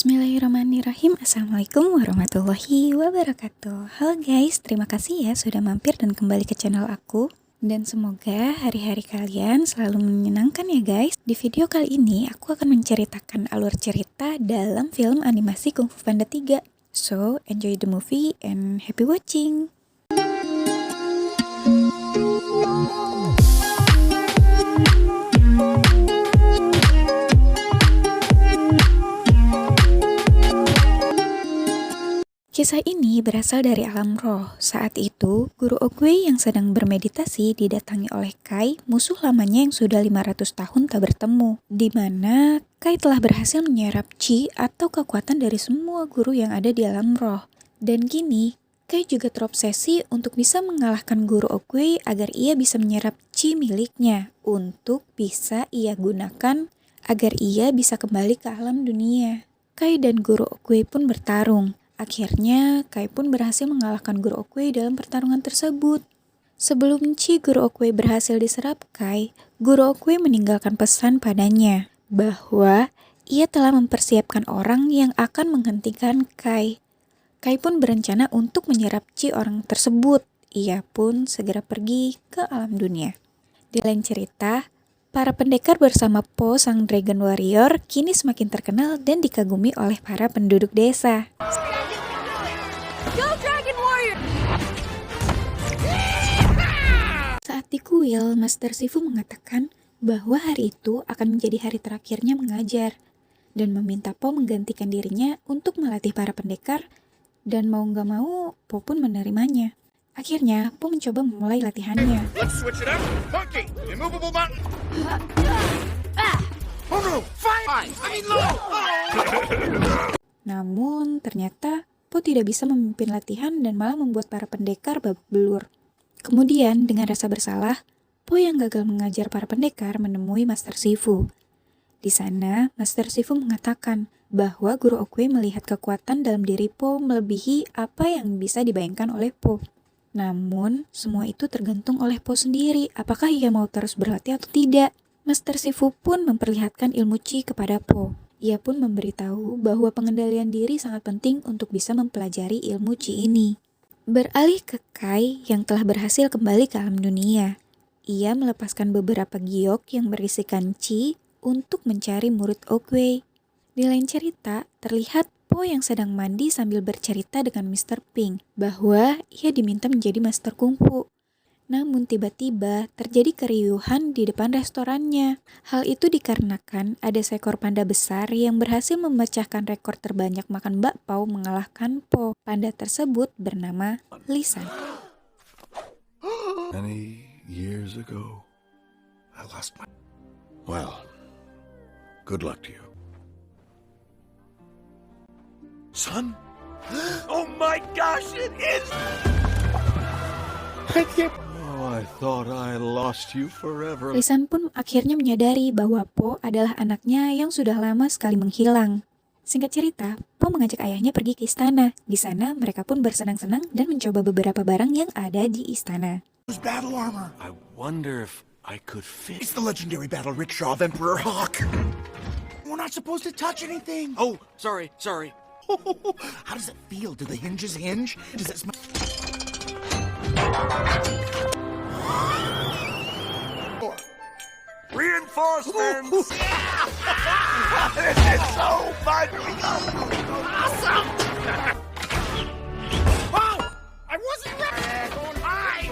Bismillahirrahmanirrahim. Assalamualaikum warahmatullahi wabarakatuh. Halo guys, terima kasih ya sudah mampir dan kembali ke channel aku. Dan semoga hari-hari kalian selalu menyenangkan ya guys. Di video kali ini aku akan menceritakan alur cerita dalam film animasi Kung Fu Panda 3. So, enjoy the movie and happy watching. Kisah ini berasal dari alam roh. Saat itu, Guru Oogway yang sedang bermeditasi didatangi oleh Kai, musuh lamanya yang sudah 500 tahun tak bertemu, di mana Kai telah berhasil menyerap Chi atau kekuatan dari semua guru yang ada di alam roh. Dan kini, Kai juga terobsesi untuk bisa mengalahkan Guru Oogway agar ia bisa menyerap Chi miliknya untuk bisa ia gunakan agar ia bisa kembali ke alam dunia. Kai dan Guru Oogway pun bertarung. Akhirnya, Kai pun berhasil mengalahkan Guru Oogway dalam pertarungan tersebut. Sebelum Chi Guru Oogway berhasil diserap Kai, Guru Oogway meninggalkan pesan padanya bahwa ia telah mempersiapkan orang yang akan menghentikan Kai. Kai pun berencana untuk menyerap Chi orang tersebut. Ia pun segera pergi ke alam dunia. Di lain cerita, para pendekar bersama Po sang Dragon Warrior kini semakin terkenal dan dikagumi oleh para penduduk desa. Go Dragon Warrior! Saat di kuil, Master Shifu mengatakan bahwa hari itu akan menjadi hari terakhirnya mengajar dan meminta Po menggantikan dirinya untuk melatih para pendekar, dan mau nggak mau Po pun menerimanya. Akhirnya Po mencoba memulai latihannya. Let's switch it up. Monkey, immovable mountain. Oh no, fire! I mean low! Namun ternyata Po tidak bisa memimpin latihan dan malah membuat para pendekar babak belur. Kemudian dengan rasa bersalah, Po yang gagal mengajar para pendekar menemui Master Shifu. Di sana, Master Shifu mengatakan bahwa Guru Oogway melihat kekuatan dalam diri Po melebihi apa yang bisa dibayangkan oleh Po. Namun, semua itu tergantung oleh Po sendiri, apakah ia mau terus berlatih atau tidak. Master Shifu pun memperlihatkan ilmu Chi kepada Po. Ia pun memberitahu bahwa pengendalian diri sangat penting untuk bisa mempelajari ilmu Chi ini. Beralih ke Kai yang telah berhasil kembali ke alam dunia. Ia melepaskan beberapa giok yang berisikan Chi untuk mencari murid Oogway. Di lain cerita, terlihat Po yang sedang mandi sambil bercerita dengan Mr. Pink bahwa ia diminta menjadi master kungfu. Namun tiba-tiba terjadi keriuhan di depan restorannya. Hal itu dikarenakan ada seekor panda besar yang berhasil memecahkan rekor terbanyak makan bakpao mengalahkan Po. Panda tersebut bernama Lisan. Many years ago, I lost my... Well, good luck to you. Son? Oh my gosh, it is! Oh, I thought I lost you forever. Lisan pun akhirnya menyadari bahwa Po adalah anaknya yang sudah lama sekali menghilang. Singkat cerita, Po mengajak ayahnya pergi ke istana. Di sana, mereka pun bersenang-senang dan mencoba beberapa barang yang ada di istana. Battle armor. I wonder if I could fit. It's the legendary battle rickshaw of Emperor Hawk. We're not supposed to touch anything. Oh, sorry. How does it feel? Do the hinges hinge? Does it smell? Reinforcements! This is so fun! Awesome! Wow! I wasn't ready! Going high!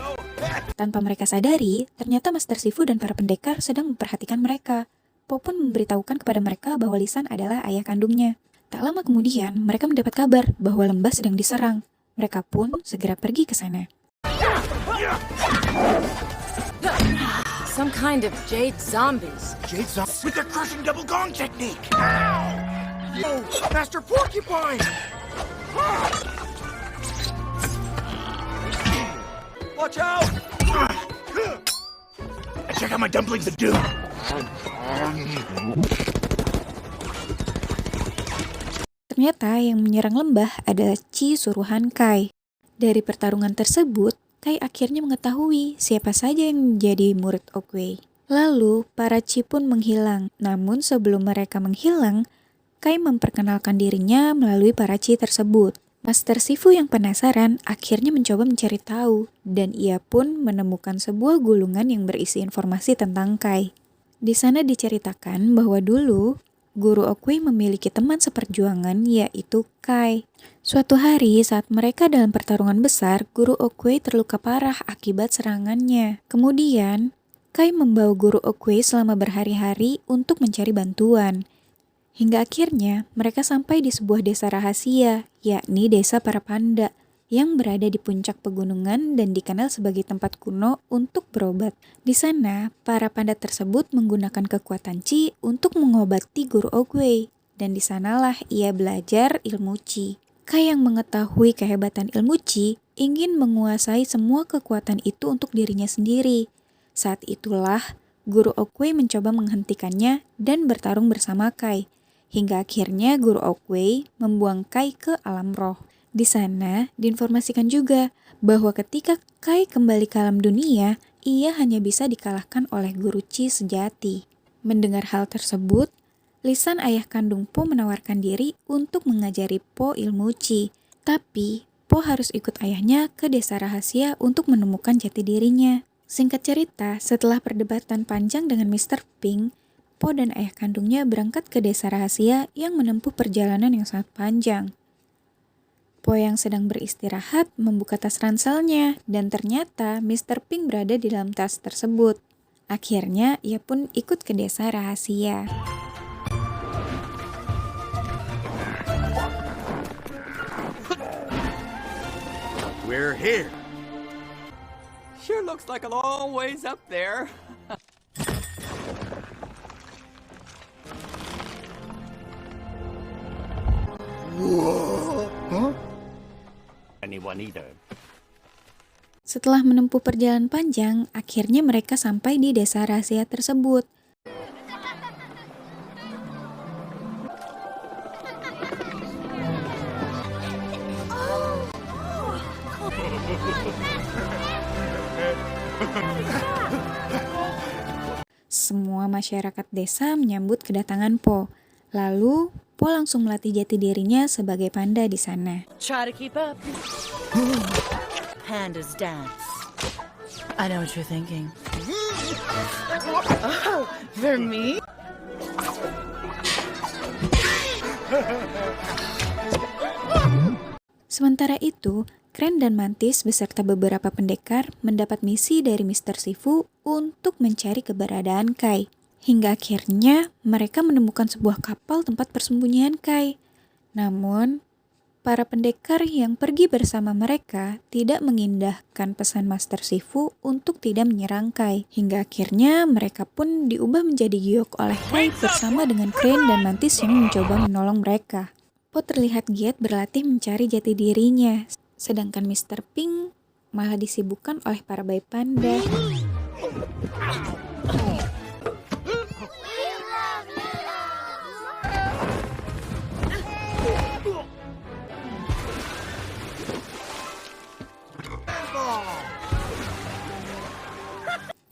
Tanpa mereka sadari, ternyata Master Shifu dan para pendekar sedang memperhatikan mereka. Po pun memberitahukan kepada mereka bahwa Lisan adalah ayah kandungnya. Tak lama kemudian, mereka mendapat kabar bahwa lembah sedang diserang. Mereka pun segera pergi ke sana. Some kind of jade zombies. Jade zombies with their crushing double gong technique! Oh, Master Porcupine! Watch out! Check out my dumplings of doom! Ternyata yang menyerang lembah adalah Chi suruhan Kai. Dari pertarungan tersebut, Kai akhirnya mengetahui siapa saja yang menjadi murid Oogway. Lalu, para Chi pun menghilang. Namun sebelum mereka menghilang, Kai memperkenalkan dirinya melalui para Chi tersebut. Master Shifu yang penasaran akhirnya mencoba mencari tahu, dan ia pun menemukan sebuah gulungan yang berisi informasi tentang Kai. Di sana diceritakan bahwa dulu Guru Oogway memiliki teman seperjuangan yaitu Kai. Suatu hari saat mereka dalam pertarungan besar, Guru Oogway terluka parah akibat serangannya. Kemudian, Kai membawa Guru Oogway selama berhari-hari untuk mencari bantuan. Hingga akhirnya mereka sampai di sebuah desa rahasia, yakni desa para panda, yang berada di puncak pegunungan dan dikenal sebagai tempat kuno untuk berobat. Di sana, para panda tersebut menggunakan kekuatan Chi untuk mengobati Guru Oogway, dan di sanalah ia belajar ilmu Chi. Kai yang mengetahui kehebatan ilmu Chi ingin menguasai semua kekuatan itu untuk dirinya sendiri. Saat itulah, Guru Oogway mencoba menghentikannya dan bertarung bersama Kai. Hingga akhirnya Guru Oogway membuang Kai ke alam roh. Di sana diinformasikan juga bahwa ketika Kai kembali ke alam dunia, ia hanya bisa dikalahkan oleh Guru Chi sejati. Mendengar hal tersebut, Lisan ayah kandung Po menawarkan diri untuk mengajari Po ilmu Chi. Tapi Po harus ikut ayahnya ke desa rahasia untuk menemukan jati dirinya. Singkat cerita, setelah perdebatan panjang dengan Mr. Pink, Po dan ayah kandungnya berangkat ke desa rahasia yang menempuh perjalanan yang sangat panjang. Po yang sedang beristirahat membuka tas ranselnya dan ternyata Mr. Pink berada di dalam tas tersebut. Akhirnya ia pun ikut ke desa rahasia. We're here. Sure looks like a long ways up there. Anyone either. Setelah menempuh perjalanan panjang, akhirnya mereka sampai di desa rahasia tersebut. Semua masyarakat desa menyambut kedatangan Po. Lalu, Po langsung melatih jati dirinya sebagai panda di sana. Try to keep up. Pandas dance. I know what you're thinking. Oh, for me? Sementara itu, Kren dan Mantis beserta beberapa pendekar mendapat misi dari Mr. Shifu untuk mencari keberadaan Kai. Hingga akhirnya mereka menemukan sebuah kapal tempat persembunyian Kai. Namun, para pendekar yang pergi bersama mereka tidak mengindahkan pesan Master Shifu untuk tidak menyerang Kai. Hingga akhirnya mereka pun diubah menjadi giok oleh Kai bersama dengan Kren dan Mantis yang mencoba menolong mereka. Po terlihat giat berlatih mencari jati dirinya, sedangkan Mr. Pink malah disibukkan oleh para bayi panda.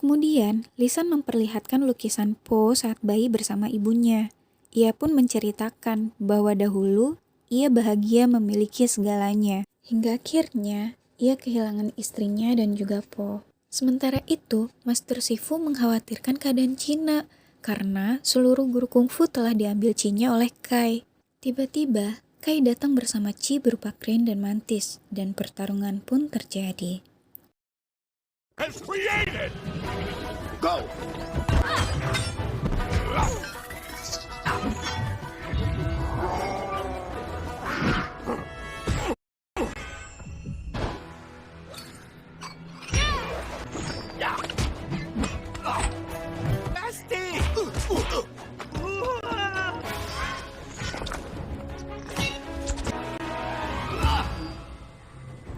Kemudian, Lisan memperlihatkan lukisan Po saat bayi bersama ibunya. Ia pun menceritakan bahwa dahulu ia bahagia memiliki segalanya. Hingga akhirnya, ia kehilangan istrinya dan juga Po. Sementara itu, Master Shifu mengkhawatirkan keadaan Cina karena seluruh guru kungfu telah diambil Chi-nya oleh Kai. Tiba-tiba, Kai datang bersama Chi berupa Kren dan Mantis, dan pertarungan pun terjadi. Has created! Go!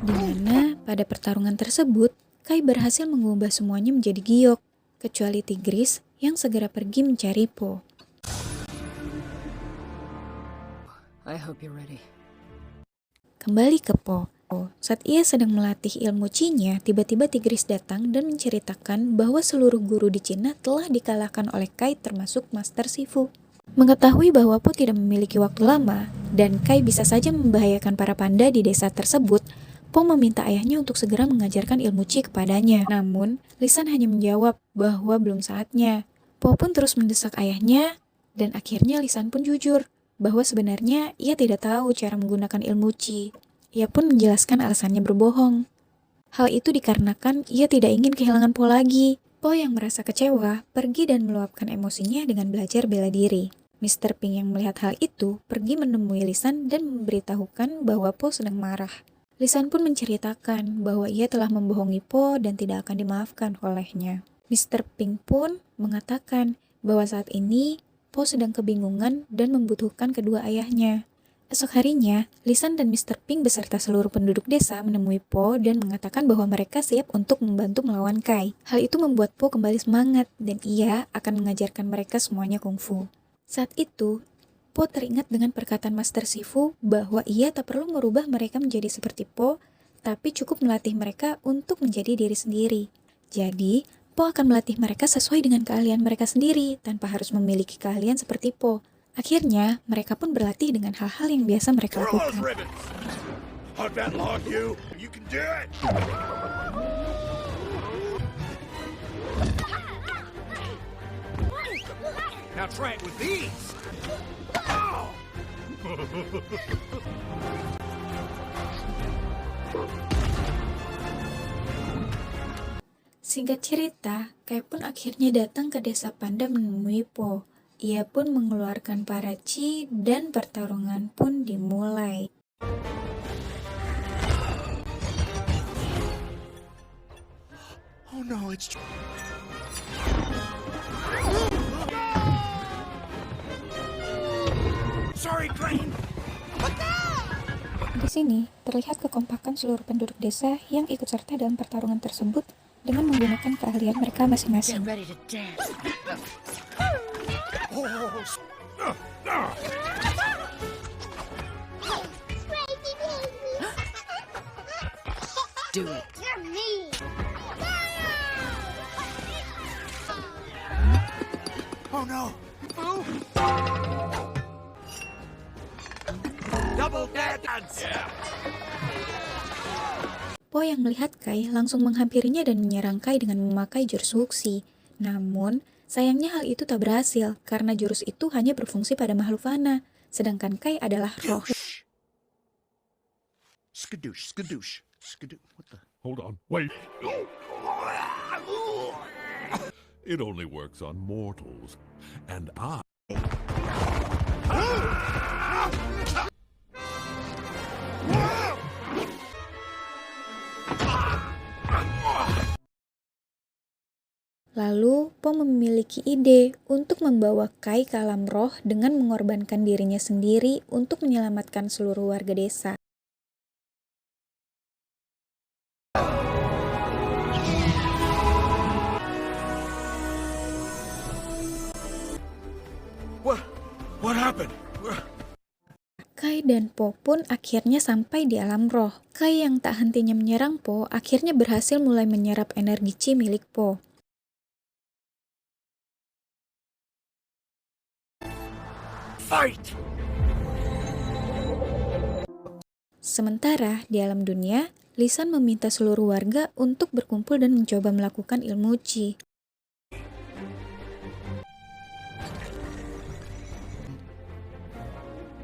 Di mana pada pertarungan tersebut, Kai berhasil mengubah semuanya menjadi giok, kecuali Tigris yang segera pergi mencari Po. I hope you're ready. Kembali ke Po. Saat ia sedang melatih ilmu Chi-nya, tiba-tiba Tigris datang dan menceritakan bahwa seluruh guru di Cina telah dikalahkan oleh Kai termasuk Master Shifu. Mengetahui bahwa Po tidak memiliki waktu lama dan Kai bisa saja membahayakan para panda di desa tersebut, Po meminta ayahnya untuk segera mengajarkan ilmu Qi kepadanya. Namun, Lisan hanya menjawab bahwa belum saatnya. Po pun terus mendesak ayahnya dan akhirnya Lisan pun jujur bahwa sebenarnya ia tidak tahu cara menggunakan ilmu Qi. Ia pun menjelaskan alasannya berbohong. Hal itu dikarenakan ia tidak ingin kehilangan Po lagi. Po yang merasa kecewa pergi dan meluapkan emosinya dengan belajar bela diri. Mr. Pink yang melihat hal itu pergi menemui Lisan dan memberitahukan bahwa Po sedang marah. Lisan pun menceritakan bahwa ia telah membohongi Po dan tidak akan dimaafkan olehnya. Mr. Pink pun mengatakan bahwa saat ini Po sedang kebingungan dan membutuhkan kedua ayahnya. Esok harinya, Lisan dan Mr. Pink beserta seluruh penduduk desa menemui Po dan mengatakan bahwa mereka siap untuk membantu melawan Kai. Hal itu membuat Po kembali semangat dan ia akan mengajarkan mereka semuanya kungfu. Saat itu, Po teringat dengan perkataan Master Shifu bahwa ia tak perlu merubah mereka menjadi seperti Po, tapi cukup melatih mereka untuk menjadi diri sendiri. Jadi, Po akan melatih mereka sesuai dengan keahlian mereka sendiri tanpa harus memiliki keahlian seperti Po. Akhirnya, mereka pun berlatih dengan hal-hal yang biasa mereka Throw those lakukan. ribbons! Hug that log, you! You can do it! Now try it with these. Singkat cerita, Kai pun akhirnya datang ke desa panda menemui Po. Ia pun mengeluarkan para Qi dan pertarungan pun dimulai. Oh no, it's... Sorry, Crane! Di sini, terlihat kekompakan seluruh penduduk desa yang ikut serta dalam pertarungan tersebut dengan menggunakan keahlian mereka Get masing-masing. ready to dance. Do it. Oh no! Double dance. Po yang melihat Kai langsung menghampirinya dan menyerang Kai dengan memakai jurus Wuxi. Namun, sayangnya hal itu tak berhasil karena jurus itu hanya berfungsi pada makhluk fana, sedangkan Kai adalah roh. Skadoosh, skadoosh, skadoosh. What the? Hold on, wait. It only works on mortals. And I... Lalu, Po memiliki ide untuk membawa Kai ke alam roh dengan mengorbankan dirinya sendiri untuk menyelamatkan seluruh warga desa. What happened? Kai dan Po pun akhirnya sampai di alam roh. Kai yang tak hentinya menyerang Po akhirnya berhasil mulai menyerap energi Qi milik Po. Fight! Sementara di alam dunia, Lisan meminta seluruh warga untuk berkumpul dan mencoba melakukan ilmu Qi.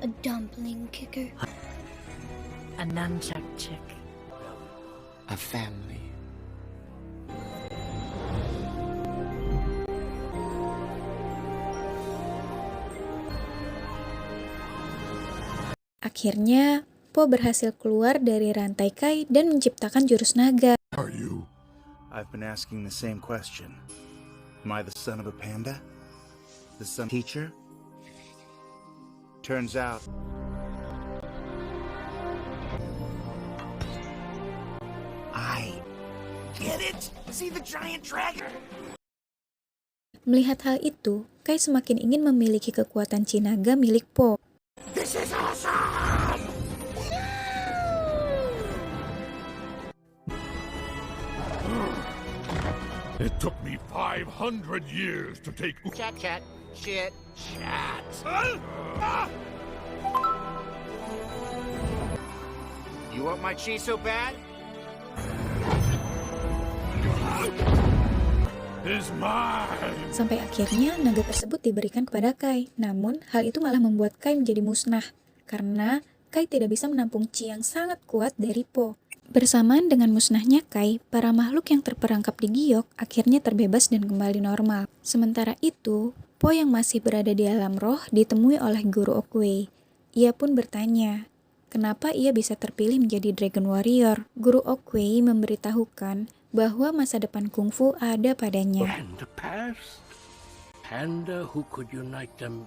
A dumpling kicker. A nunchuck chick. A family. Akhirnya, Po berhasil keluar dari rantai Kai dan menciptakan jurus naga. Are you? I've been asking the same question. Am I the son of a panda? The son teacher? Turns out I get it. See the giant dragon? Melihat hal itu, Kai semakin ingin memiliki kekuatan Qi naga milik Po. This is awesome! It took me 500 years to take... Chat, chat, shit, chat. You want my cheese so bad? Is mine! Sampai akhirnya naga tersebut diberikan kepada Kai. Namun, hal itu malah membuat Kai menjadi musnah. Karena Kai tidak bisa menampung chi yang sangat kuat dari Po. Bersamaan dengan musnahnya Kai, para makhluk yang terperangkap di giok akhirnya terbebas dan kembali normal. Sementara itu, Po yang masih berada di alam roh ditemui oleh Guru Oakway. Ia pun bertanya, kenapa ia bisa terpilih menjadi Dragon Warrior? Guru Oakway memberitahukan bahwa masa depan kungfu ada padanya. And the past, Panda who could unite them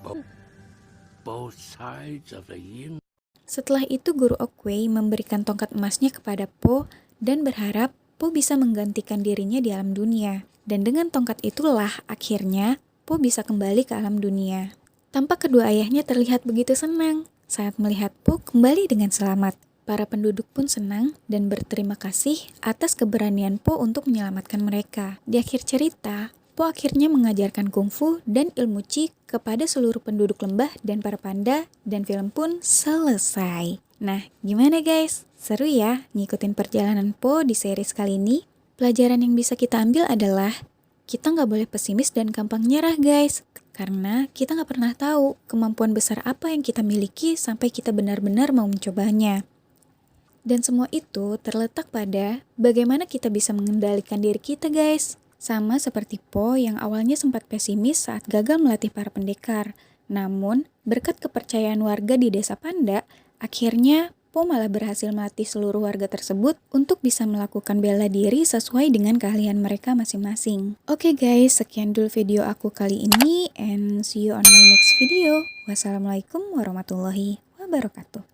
both sides of a yin. Setelah itu Guru Oakway memberikan tongkat emasnya kepada Po dan berharap Po bisa menggantikan dirinya di alam dunia. Dan dengan tongkat itulah akhirnya Po bisa kembali ke alam dunia. Tampak kedua ayahnya terlihat begitu senang saat melihat Po kembali dengan selamat. Para penduduk pun senang dan berterima kasih atas keberanian Po untuk menyelamatkan mereka. Di akhir cerita, Po akhirnya mengajarkan kungfu dan ilmu chi kepada seluruh penduduk lembah dan para panda, dan film pun selesai. Nah, gimana guys? Seru ya ngikutin perjalanan Po di series kali ini? Pelajaran yang bisa kita ambil adalah kita nggak boleh pesimis dan gampang nyerah guys. Karena kita nggak pernah tahu kemampuan besar apa yang kita miliki sampai kita benar-benar mau mencobanya. Dan semua itu terletak pada bagaimana kita bisa mengendalikan diri kita guys. Sama seperti Po yang awalnya sempat pesimis saat gagal melatih para pendekar. Namun, berkat kepercayaan warga di desa Panda, akhirnya Po malah berhasil melatih seluruh warga tersebut untuk bisa melakukan bela diri sesuai dengan keahlian mereka masing-masing. Oke guys, sekian dulu video aku kali ini and see you on my next video. Wassalamualaikum warahmatullahi wabarakatuh.